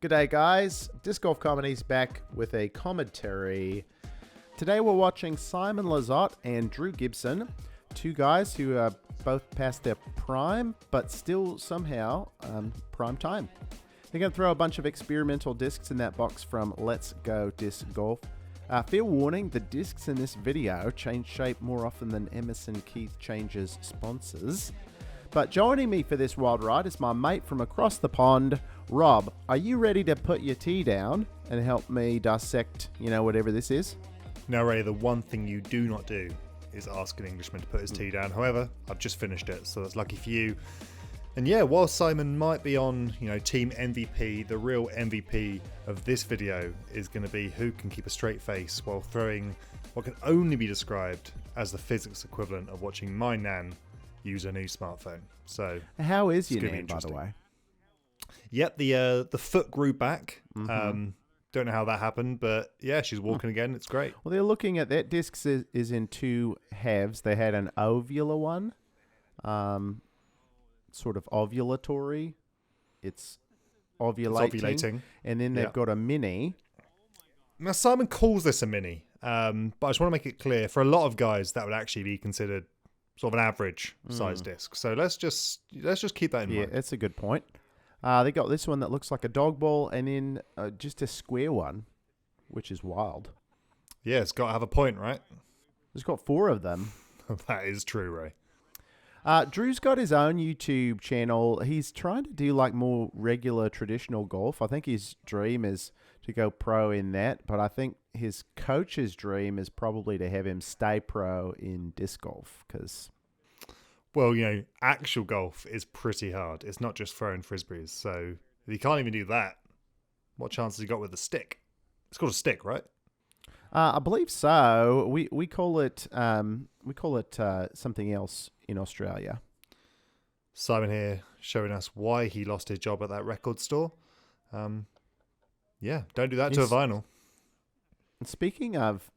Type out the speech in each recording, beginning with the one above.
G'day guys, Disc Golf Comedy's back with a commentary. Today we're watching Simon Lizotte and Drew Gibson, two guys who are both past their prime, but still somehow prime time. They're going to throw a bunch of experimental discs in that box from Let's Go Disc Golf. Fair warning, the discs in this video change shape more often than Emerson Keith changes sponsors. But joining me for this wild ride is my mate from across the pond, Rob. Are you ready to put your tee down and help me dissect, whatever this is? Now, Ray, the one thing you do not do is ask an Englishman to put his tee down. However, I've just finished it, so that's lucky for you. And yeah, while Simon might be on, team MVP, the real MVP of this video is going to be who can keep a straight face while throwing what can only be described as the physics equivalent of watching my nan use a new smartphone. So how is your nan, by the way? Yep, the foot grew back. Don't know how that happened, but yeah, she's walking again. It's great. Well, they're looking at that disc is in two halves. They had an ovular one, sort of ovulatory. It's ovulating. And then they've got a mini. Now, Simon calls this a mini, but I just want to make it clear, for a lot of guys, that would actually be considered sort of an average size disc. So let's just keep that in mind. Yeah, that's a good point. They got this one that looks like a dog ball, and then just a square one, which is wild. Yeah, it's got to have a point, right? There's got 4 of them. That is true, Ray. Drew's got his own YouTube channel. He's trying to do like more regular traditional golf. I think his dream is to go pro in that, but I think his coach's dream is probably to have him stay pro in disc golf because... Well, actual golf is pretty hard. It's not just throwing frisbees. So if you can't even do that, what chance has he got with a stick? It's called a stick, right? I believe so. We call it something else in Australia. Simon here showing us why he lost his job at that record store. Yeah, don't do that to a vinyl. Speaking of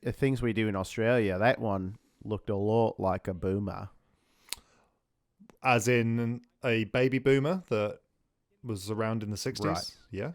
things we do in Australia, that one looked a lot like a boomer. As in a baby boomer that was around in the 60s? Right. Yeah.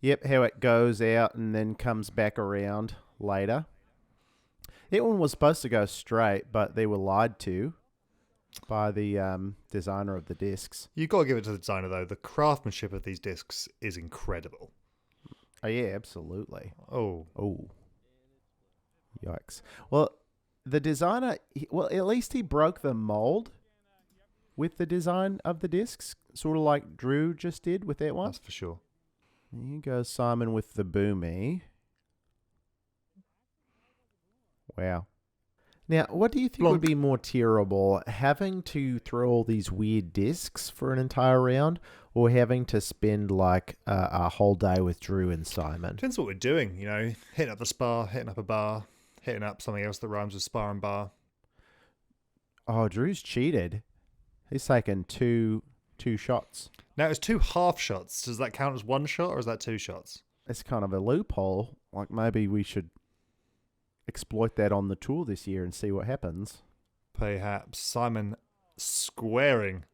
Yep, how it goes out and then comes back around later. That one was supposed to go straight, but they were lied to by the designer of the discs. You've got to give it to the designer, though. The craftsmanship of these discs is incredible. Oh, yeah, absolutely. Oh. Yikes. Well, the designer, at least he broke the mold with the design of the discs, sort of like Drew just did with that one. That's for sure. Here goes Simon with the boomy. Wow. Now, what do you think would be more terrible, having to throw all these weird discs for an entire round, or having to spend like a whole day with Drew and Simon? Depends what we're doing, hitting up the spar, hitting up a bar, hitting up something else that rhymes with spar and bar. Oh, Drew's cheated. He's taken two shots. Now, it's 2 half shots. Does that count as 1 shot, or is that 2 shots? It's kind of a loophole. Like, maybe we should exploit that on the tour this year and see what happens. Perhaps Simon squaring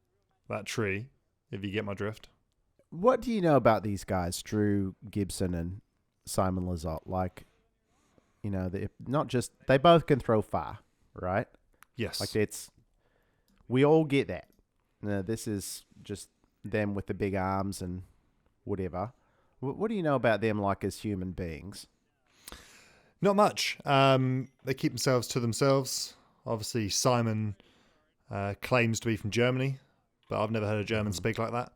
that tree, if you get my drift. What do you know about these guys, Drew Gibson and Simon Lizotte? Like, they're not just... They both can throw far, right? Yes. Like, we all get that. This is just them with the big arms and whatever. What do you know about them, like, as human beings? Not much. They keep themselves to themselves. Obviously, Simon claims to be from Germany, but I've never heard a German speak like that.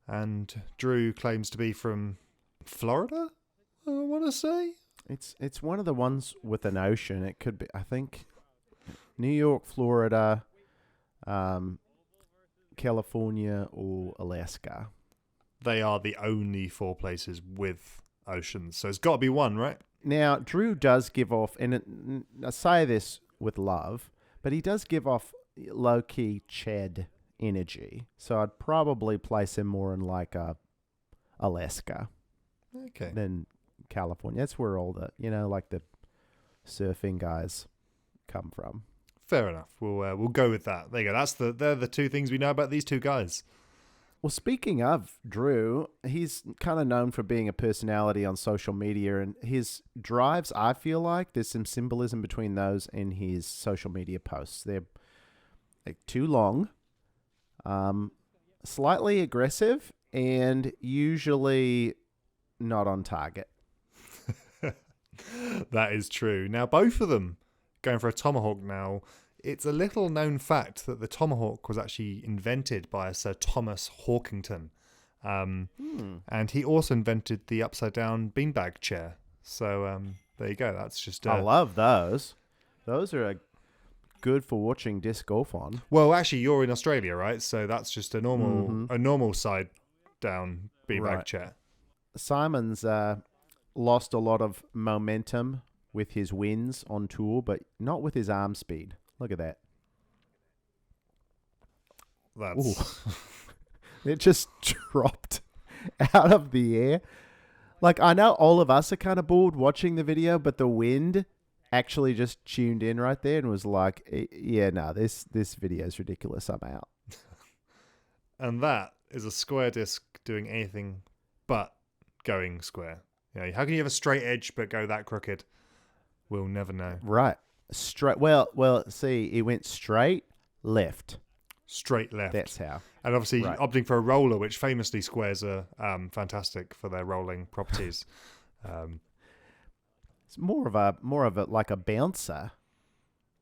And Drew claims to be from Florida, I want to say. It's one of the ones with an ocean. It could be, I think, New York, Florida, California, or Alaska. They are the only 4 places with oceans, so it's got to be one, right? Now, Drew does give off, and I say this with love, but he does give off low-key Chad energy. So I'd probably place him more in like Alaska than California. That's where all the, like the surfing guys come from. Fair enough. We'll go with that. There you go. They're the 2 things we know about these 2 guys. Well, speaking of Drew, he's kind of known for being a personality on social media, and his drives, I feel like there's some symbolism between those and his social media posts. They're like too long, slightly aggressive, and usually not on target. That is true. Now, both of them going for a tomahawk now. It's a little known fact that the tomahawk was actually invented by Sir Thomas Hawkington. And he also invented the upside-down beanbag chair. So there you go. That's just... I love those. Those are good for watching disc golf on. Well, actually, you're in Australia, right? So that's just a normal side-down beanbag chair. Simon's lost a lot of momentum with his wins on tour, but not with his arm speed. Look at that. That's... It just dropped out of the air. Like, I know all of us are kind of bored watching the video, but the wind actually just tuned in right there and was like, yeah, no, this video is ridiculous. I'm out. And that is a square disc doing anything but going square. You know, how can you have a straight edge but go that crooked? We'll never know. Right. Straight. Well, see, it went straight left. Straight left. That's how. And obviously opting for a roller, which famously squares are fantastic for their rolling properties. It's more of a like a bouncer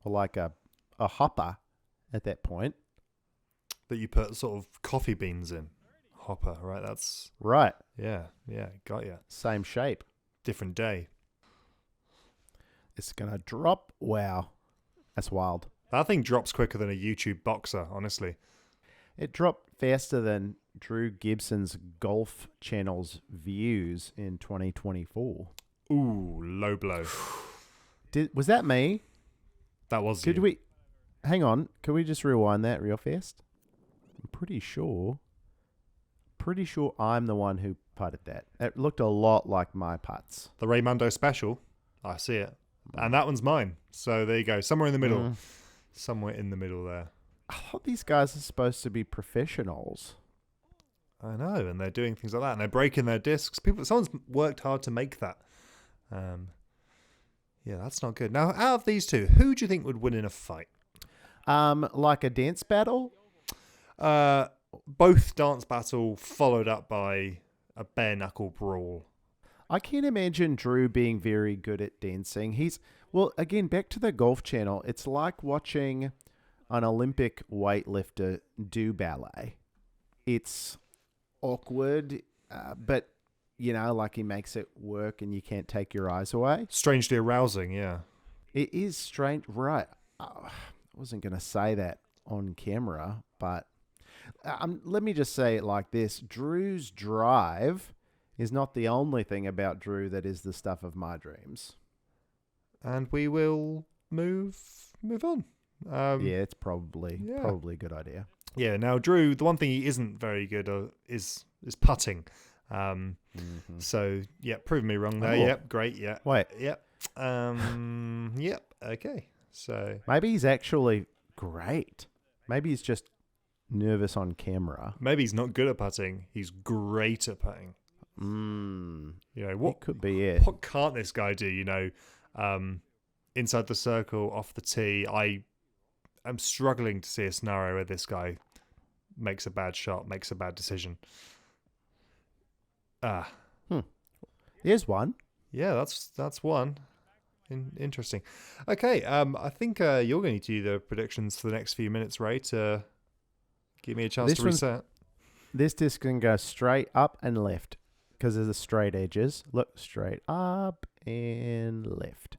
or like a hopper at that point. That you put sort of coffee beans in. Hopper, right? That's right. Yeah, got you. Same shape. Different day. It's gonna drop. Wow, that's wild. That thing drops quicker than a YouTube boxer, honestly. It dropped faster than Drew Gibson's Golf Channel's views in 2024. Ooh, low blow. Was that me? That was Could you. we... Hang on. Can we just rewind that real fast? I'm pretty sure I'm the one who putted that. It looked a lot like my putts. The Raymundo special. I see it. And that one's mine. So there you go. Somewhere in the middle. Somewhere in the middle there. I thought these guys are supposed to be professionals. I know, and they're doing things like that, and they're breaking their discs. Someone's worked hard to make that. Yeah, that's not good. Now, out of these two, who do you think would win in a fight? Like a dance battle? Both dance battle followed up by a bare knuckle brawl. I can't imagine Drew being very good at dancing. Well, again, back to the Golf Channel. It's like watching an Olympic weightlifter do ballet. It's awkward, but, you know, like he makes it work and you can't take your eyes away. Strangely arousing, yeah. It is strange. Right. I wasn't going to say that on camera, but let me just say it like this. Drew's drive is not the only thing about Drew that is the stuff of my dreams. And we will move on. Yeah, it's probably a good idea. Yeah, now Drew, the one thing he isn't very good at is putting. So, yeah, prove me wrong there. Oh. Yep, great, yeah. Wait. Yep. Yep, okay. So maybe he's actually great. Maybe he's just nervous on camera. Maybe he's not good at putting. He's great at putting. You know, what could be it. What can't this guy do? You know, inside the circle, off the tee. I am struggling to see a scenario where this guy makes a bad shot, makes a bad decision. Here's one. Yeah, that's one. Interesting. Okay, I think you're going to do the predictions for the next few minutes, Ray, to give me a chance to reset. This disc can go straight up and left because there's the straight edges. Look, straight up and left.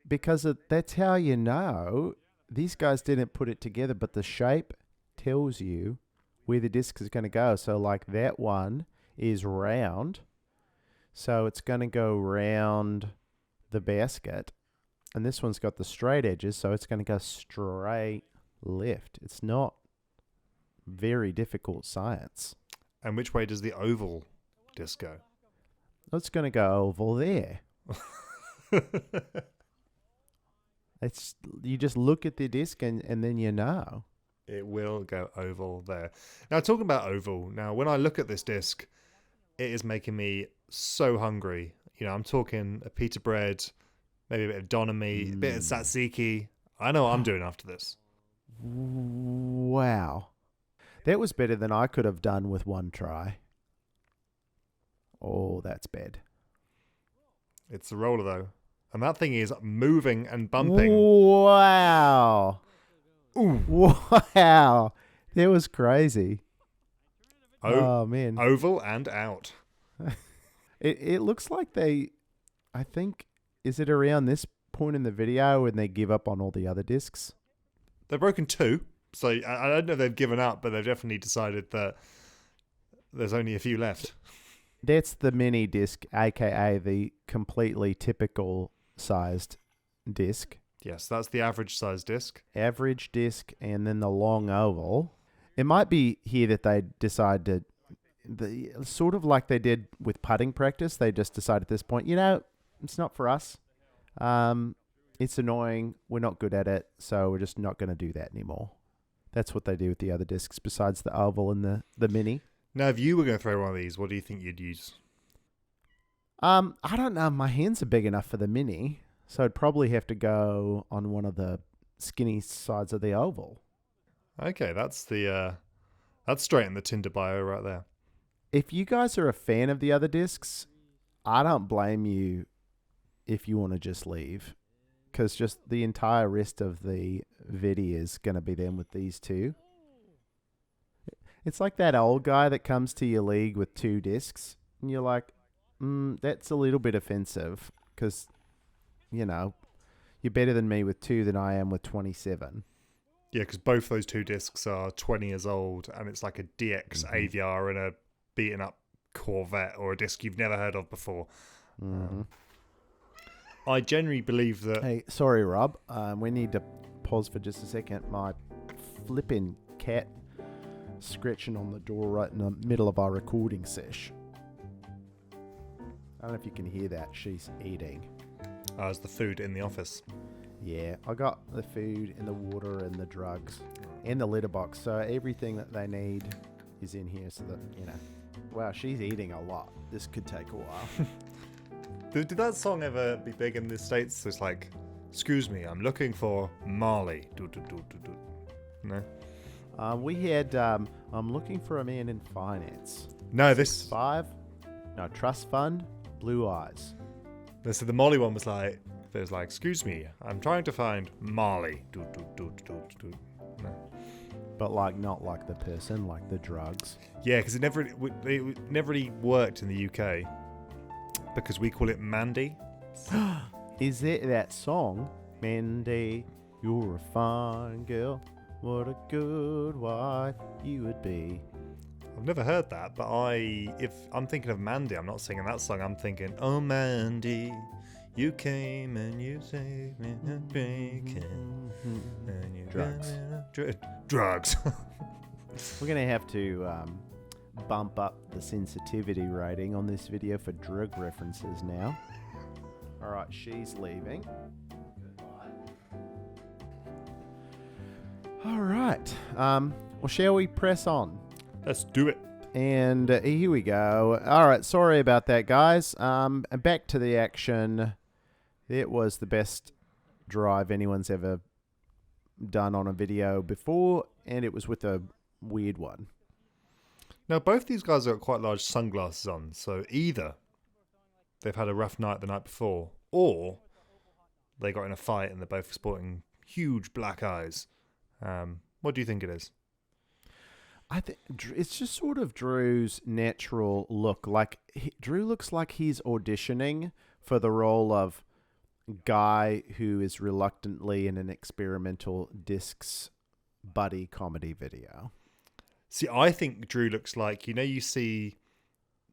Because that's how you know. These guys didn't put it together, but the shape tells you where the disc is going to go. So like that one is round. So it's going to go round the basket. And this one's got the straight edges, so it's going to go straight left. It's not very difficult science. And which way does the oval disc go? It's going to go oval there. You just look at the disc and then you know. It will go oval there. Now, talking about oval, now when I look at this disc, it is making me so hungry. You know, I'm talking a pita bread, maybe a bit of donami, a bit of tzatziki. I know what I'm doing after this. Wow. That was better than I could have done with one try. Oh, that's bad. It's a roller, though. And that thing is moving and bumping. Wow. Ooh. Wow. That was crazy. Oh, man. Oval and out. It looks like I think, is it around this point in the video when they give up on all the other discs? They've broken 2. So I don't know if they've given up, but they've definitely decided that there's only a few left. That's the mini disc, aka the completely typical sized disc. Yes, that's the average size disc. Average disc, and then the long oval. It might be here that they decide to, sort of like they did with putting practice. They just decide at this point, it's not for us. It's annoying. We're not good at it, so we're just not going to do that anymore. That's what they do with the other discs, besides the oval and the mini. Now, if you were going to throw one of these, what do you think you'd use? I don't know. My hands are big enough for the mini, so I'd probably have to go on one of the skinny sides of the oval. Okay, that's straight in the Tinder bio right there. If you guys are a fan of the other discs, I don't blame you if you want to just leave, because just the entire rest of the video is going to be them with these two. It's like that old guy that comes to your league with 2 discs, and you're like, that's a little bit offensive, because, you're better than me with 2 than I am with 27. Yeah, because both those 2 discs are 20 years old, and it's like a DX AVR and a beaten up Corvette, or a disc you've never heard of before. I generally believe that... Hey, sorry, Rob. We need to pause for just a second. My flipping cat scratching on the door right in the middle of our recording sesh. I don't know if you can hear that. She's eating. Is the food in the office? Yeah, I got the food and the water and the drugs and the litter box. So everything that they need is in here so that, Wow, she's eating a lot. This could take a while. Did that song ever be big in the States? It's like, excuse me, I'm looking for Marley. No? We had, I'm looking for a man in finance. No, this... 5? No, trust fund, blue eyes. So the Molly one was like, excuse me, I'm trying to find Marley. No. But not like the person, like the drugs. Yeah, because it never really worked in the UK. Because we call it Mandy. Is it that song? Mandy, you're a fine girl. What a good wife you would be. I've never heard that, but if I'm thinking of Mandy, I'm not singing that song. I'm thinking, oh Mandy, you came and you saved me and drinking. And you drugs. We're going to have to bump up the sensitivity rating on this video for drug references now. All right, she's leaving. All right. Well, shall we press on? Let's do it. And here we go. All right, sorry about that, guys. Back to the action. It was the best drive anyone's ever done on a video before, and it was with a weird one. Now, both these guys have got quite large sunglasses on, so either they've had a rough night the night before, or they got in a fight and they're both sporting huge black eyes. What do you think it is? I think it's just sort of Drew's natural look. Drew looks like he's auditioning for the role of guy who is reluctantly in an experimental discs buddy comedy video. See, I think Drew looks like, you see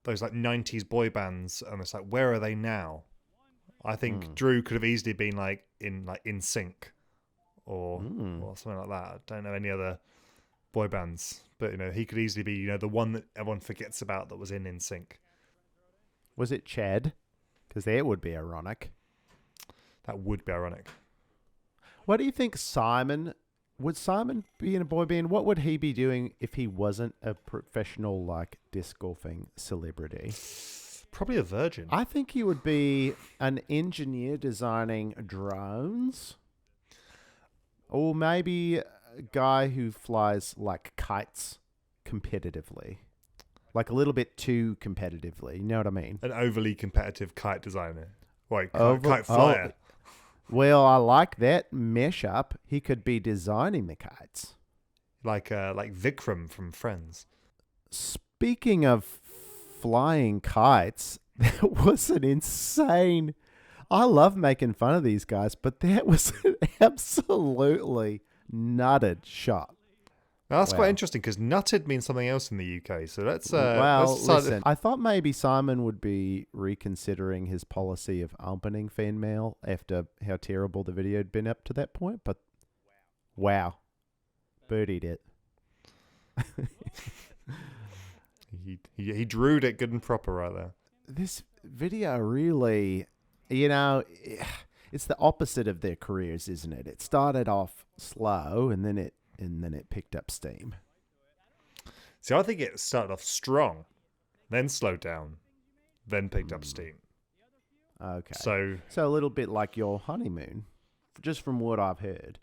those 90s boy bands and it's like, where are they now? I think Drew could have easily been in Sync or something like that. I don't know any other boy bands, but he could easily be the one that everyone forgets about that was in Sync. Was it Chad? Because that would be ironic. That would be ironic. What do you think Simon would Simon be in a boy band? What would he be doing if he wasn't a professional, like, disc golfing celebrity? Probably a virgin. I think he would be an engineer designing drones. Or maybe a guy who flies, like, kites competitively. Like, a little bit too competitively. You know what I mean? An overly competitive kite designer. Wait, kite flyer. Well, I like that mashup. He could be designing the kites. Like Vikram from Friends. Speaking of flying kites, that was an insane... I love making fun of these guys, but that was an absolutely nutted shot. Now, that's quite interesting because nutted means something else in the UK. So let's listen, I thought maybe Simon would be reconsidering his policy of opening fan mail after how terrible the video had been up to that point, but wow. Birdied it. he drewed it good and proper right there. This video really, it's the opposite of their careers, isn't it? It started off slow and then it picked up steam. See, I think it started off strong, then slowed down, then picked up steam. Okay. So a little bit like your honeymoon, just from what I've heard.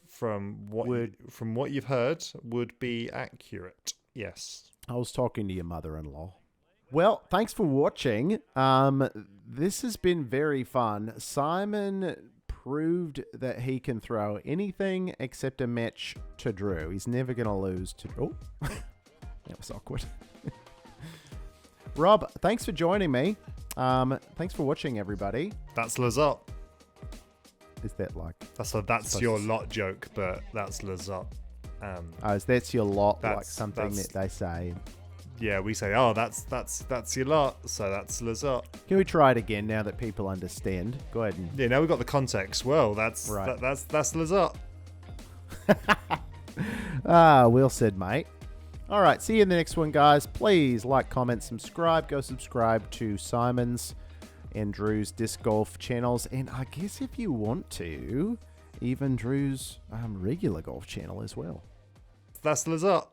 From what you've heard would be accurate. Yes. I was talking to your mother-in-law. Well, thanks for watching. This has been very fun. Simon proved that he can throw anything except a match to Drew. He's never going to lose to Drew. Oh, that was awkward. Rob, thanks for joining me. Thanks for watching, everybody. That's Lizotte. Is that like... That's your lot joke, but that's Lizotte. That's your lot, like something that they say. Yeah, we say, oh, that's your lot, so that's Lizotte. Can we try it again now that people understand? Go ahead and... Yeah, now we've got the context. Well, that's right. That's Lizotte. Well said, mate. All right, see you in the next one, guys. Please like, comment, subscribe. Go subscribe to Simon's and Drew's disc golf channels, and I guess if you want to, even Drew's regular golf channel as well. That's Lizotte.